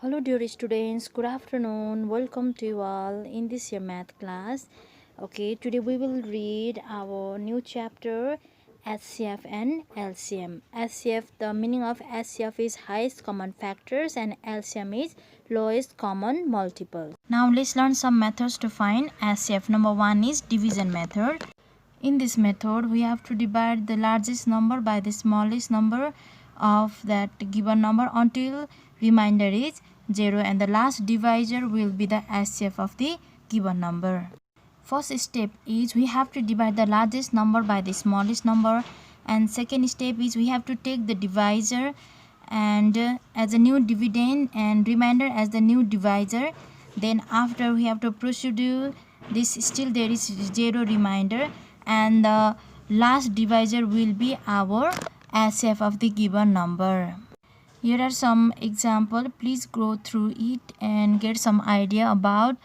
Hello dear students, good afternoon. Welcome to you all in this year math class. Okay, today we will read our new chapter HCF and LCM. HCF, the meaning of HCF is highest common factors and LCM is lowest common multiple. Now let's learn some methods to find HCF. Number 1 is division method. In this method, we have to divide the largest number by the smallest number of that given number until remainder is 0, and the last divisor will be the HCF of the given number. First step is we have to divide the largest number by the smallest number, and second step is we have to take the divisor and as a new dividend and remainder as the new divisor. Then after we have to proceed this, still there is 0 remainder, and the last divisor will be our HCF of the given number. Here are some examples. Please go through it and get some idea about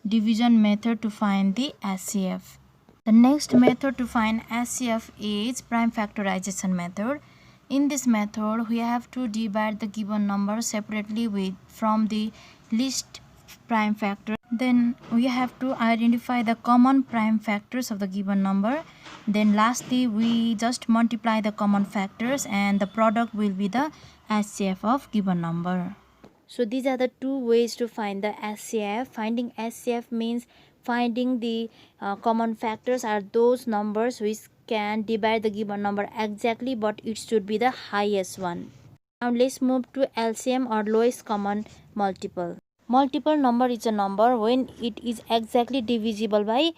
division method to find the HCF. The next method to find HCF is prime factorization method. In this method, we have to divide the given number separately from the least prime factor. Then we have to identify the common prime factors of the given number. Then lastly, we just multiply the common factors and the product will be the HCF of given number. So these are the two ways to find the HCF. Finding HCF means finding the common factors are those numbers which can divide the given number exactly, but it should be the highest one. Now let's move to LCM or lowest common multiple. Multiple number is a number when it is exactly divisible by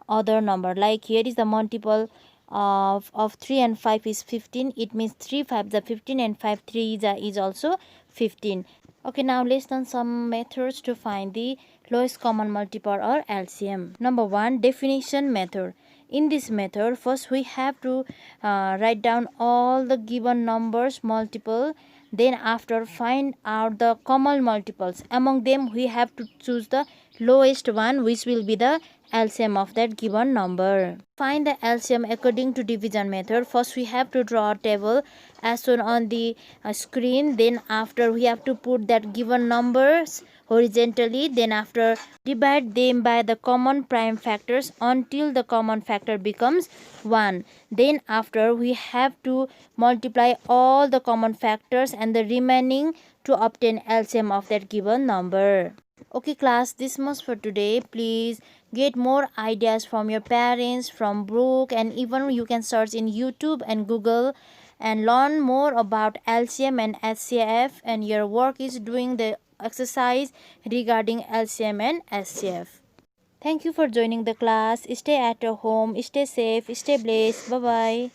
other number. Like here is the multiple of 3 and 5 is 15. It means 3 5 is 15 and 5 3 is also 15. Okay, now let's learn some methods to find the lowest common multiple or LCM. Number 1, definition method. In this method, first we have to write down all the given numbers multiple. Then after find out the common multiples. Among them we have to choose the lowest one, which will be the LCM of that given number. Find the LCM according to division method. First we have to draw a table as shown on the screen. Then after we have to put that given numbers horizontally. Then after divide them by the common prime factors until the common factor becomes 1. Then after we have to multiply all the common factors and the remaining to obtain LCM of that given number. Okay class, this much for today. Please get more ideas from your parents, from book, and even you can search in YouTube and Google and learn more about LCM and HCF, and your work is doing the exercise regarding LCM and HCF. Thank you for joining the class. Stay at your home, stay safe, stay blessed. Bye bye.